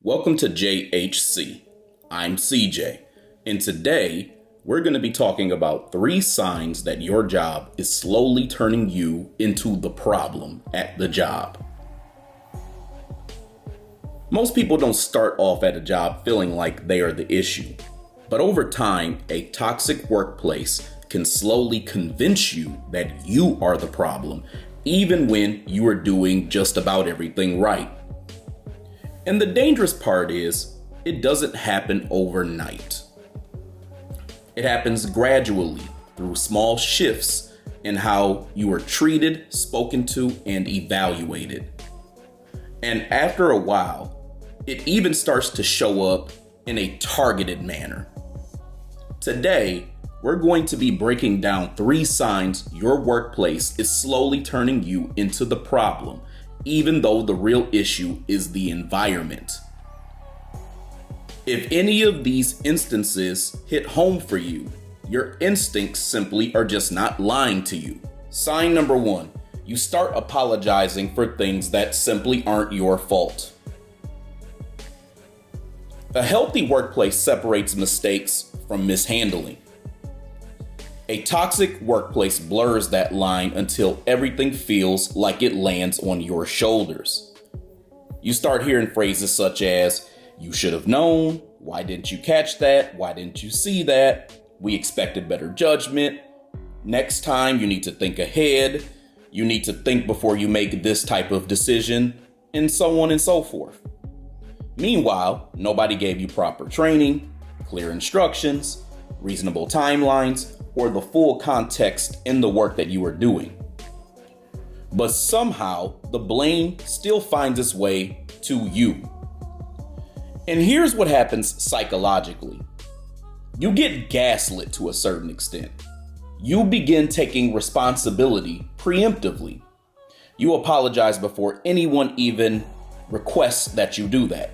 Welcome to JHC. I'm CJ, and today we're going to be talking about 3 signs that your job is slowly turning you into the problem at the job. Most people don't start off at a job feeling like they are the issue, but over time, a toxic workplace can slowly convince you that you are the problem, even when you are doing just about everything right. And the dangerous part is, it doesn't happen overnight. It happens gradually through small shifts in how you are treated, spoken to, and evaluated. And after a while, it even starts to show up in a targeted manner. Today, we're going to be breaking down 3 signs your workplace is slowly turning you into the problem, even though the real issue is the environment. If any of these instances hit home for you, your instincts simply are just not lying to you. Sign number 1, you start apologizing for things that simply aren't your fault. A healthy workplace separates mistakes from mishandling. A toxic workplace blurs that line until everything feels like it lands on your shoulders. You start hearing phrases such as, "You should have known," "Why didn't you catch that?" "Why didn't you see that?" "We expected better judgment," "Next time you need to think ahead," "You need to think before you make this type of decision," and so on and so forth. Meanwhile, nobody gave you proper training, clear instructions, reasonable timelines, or the full context in the work that you are doing. But somehow, the blame still finds its way to you. And here's what happens psychologically. You get gaslit to a certain extent. You begin taking responsibility preemptively. You apologize before anyone even requests that you do that.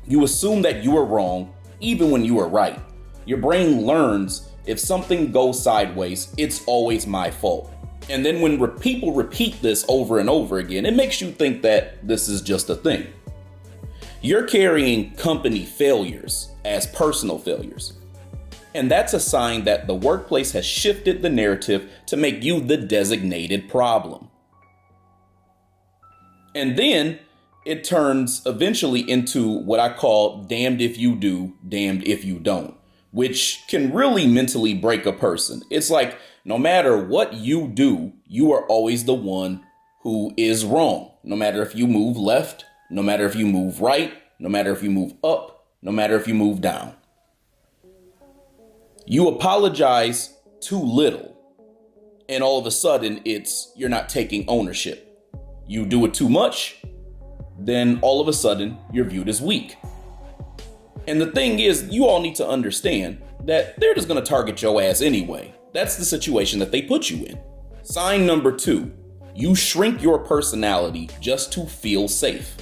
You assume that you are wrong, even when you are right. Your brain learns if something goes sideways, it's always my fault. And then when people repeat this over and over again, it makes you think that this is just a thing. You're carrying company failures as personal failures. And that's a sign that the workplace has shifted the narrative to make you the designated problem. And then it turns eventually into what I call damned if you do, damned if you don't, which can really mentally break a person. It's like no matter what you do, you are always the one who is wrong. No matter if you move left, no matter if you move right, no matter if you move up, no matter if you move down. You apologize too little, and all of a sudden you're not taking ownership. You do it too much, then all of a sudden you're viewed as weak. And the thing is, you all need to understand that they're just going to target your ass anyway. That's the situation that they put you in. Sign number 2, you shrink your personality just to feel safe.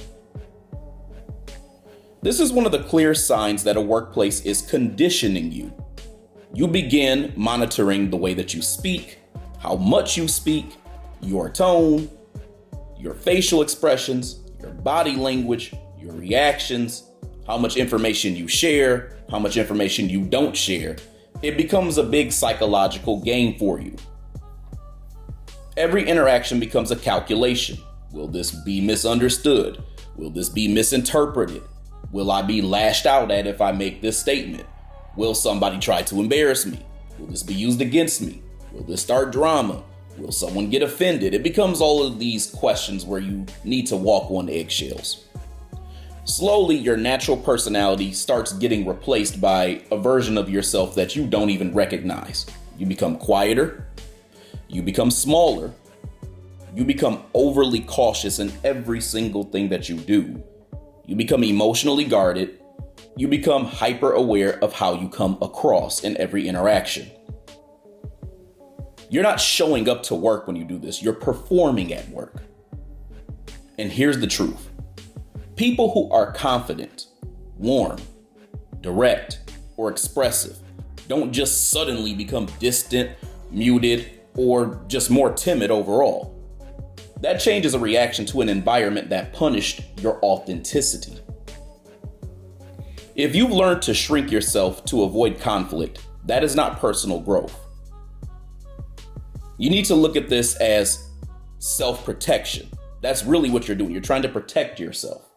This is one of the clear signs that a workplace is conditioning you. You begin monitoring the way that you speak, how much you speak, your tone, your facial expressions, your body language, your reactions, how much information you share, how much information you don't share. It becomes a big psychological game for you. Every interaction becomes a calculation. Will this be misunderstood? Will this be misinterpreted? Will I be lashed out at if I make this statement? Will somebody try to embarrass me? Will this be used against me? Will this start drama? Will someone get offended? It becomes all of these questions where you need to walk on eggshells. Slowly, your natural personality starts getting replaced by a version of yourself that you don't even recognize. You become quieter. You become smaller. You become overly cautious in every single thing that you do. You become emotionally guarded. You become hyper aware of how you come across in every interaction. You're not showing up to work when you do this. You're performing at work. And here's the truth. People who are confident, warm, direct, or expressive don't just suddenly become distant, muted, or just more timid overall. That change is a reaction to an environment that punished your authenticity. If you've learned to shrink yourself to avoid conflict, that is not personal growth. You need to look at this as self-protection. That's really what you're doing. You're trying to protect yourself.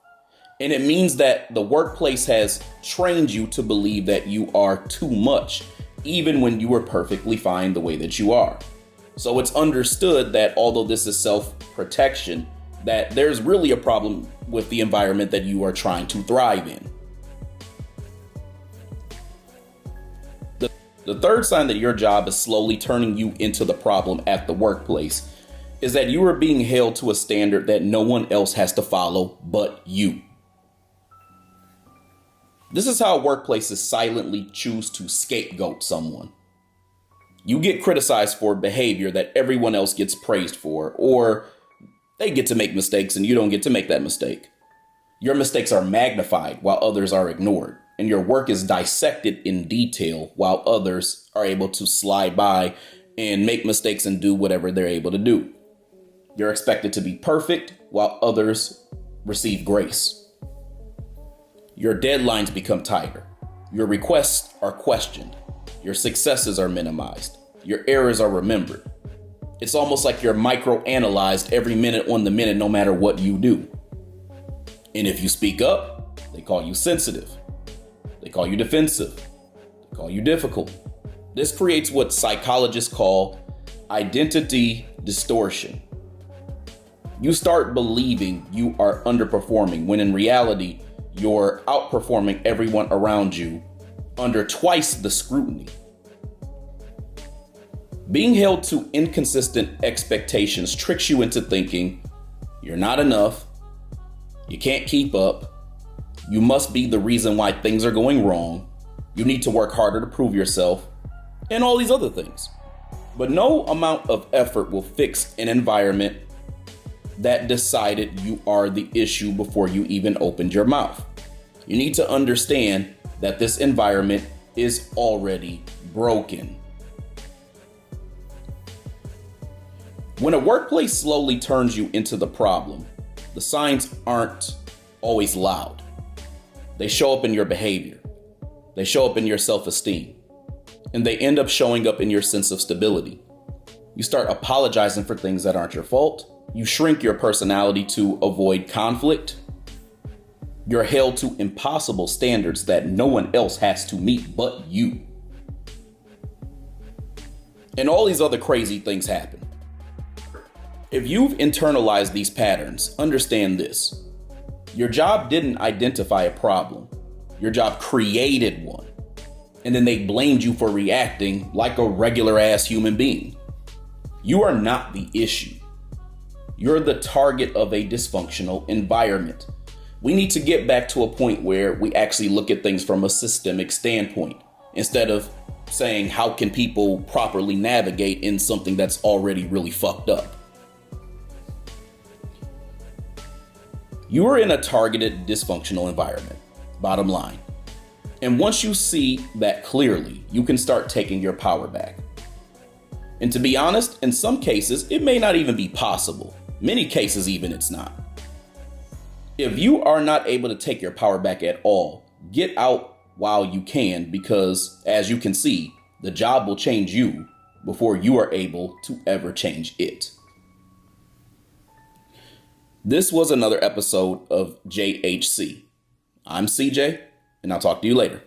And it means that the workplace has trained you to believe that you are too much, even when you are perfectly fine the way that you are. So it's understood that although this is self-protection, that there's really a problem with the environment that you are trying to thrive in. The third sign that your job is slowly turning you into the problem at the workplace is that you are being held to a standard that no one else has to follow but you. This is how workplaces silently choose to scapegoat someone. You get criticized for behavior that everyone else gets praised for, or they get to make mistakes and you don't get to make that mistake. Your mistakes are magnified while others are ignored, and your work is dissected in detail while others are able to slide by and make mistakes and do whatever they're able to do. You're expected to be perfect while others receive grace. Your deadlines become tighter. Your requests are questioned. Your successes are minimized. Your errors are remembered. It's almost like you're micro-analyzed every minute on the minute, no matter what you do. And if you speak up, they call you sensitive. They call you defensive. They call you difficult. This creates what psychologists call identity distortion. You start believing you are underperforming when in reality, you're outperforming everyone around you under twice the scrutiny. Being held to inconsistent expectations tricks you into thinking you're not enough, you can't keep up, you must be the reason why things are going wrong, you need to work harder to prove yourself, and all these other things. But no amount of effort will fix an environment that decided you are the issue before you even opened your mouth. You need to understand that this environment is already broken. When a workplace slowly turns you into the problem, the signs aren't always loud. They show up in your behavior. They show up in your self-esteem. And they end up showing up in your sense of stability. You start apologizing for things that aren't your fault. You shrink your personality to avoid conflict. You're held to impossible standards that no one else has to meet but you. And all these other crazy things happen. If you've internalized these patterns, understand this. Your job didn't identify a problem. Your job created one. And then they blamed you for reacting like a regular ass human being. You are not the issue. You're the target of a dysfunctional environment. We need to get back to a point where we actually look at things from a systemic standpoint instead of saying, how can people properly navigate in something that's already really fucked up? You are in a targeted dysfunctional environment, bottom line. And once you see that clearly, you can start taking your power back. And to be honest, in some cases, it may not even be possible. Many cases, even it's not. If you are not able to take your power back at all, get out while you can, because as you can see, the job will change you before you are able to ever change it. This was another episode of JHC. I'm CJ, and I'll talk to you later.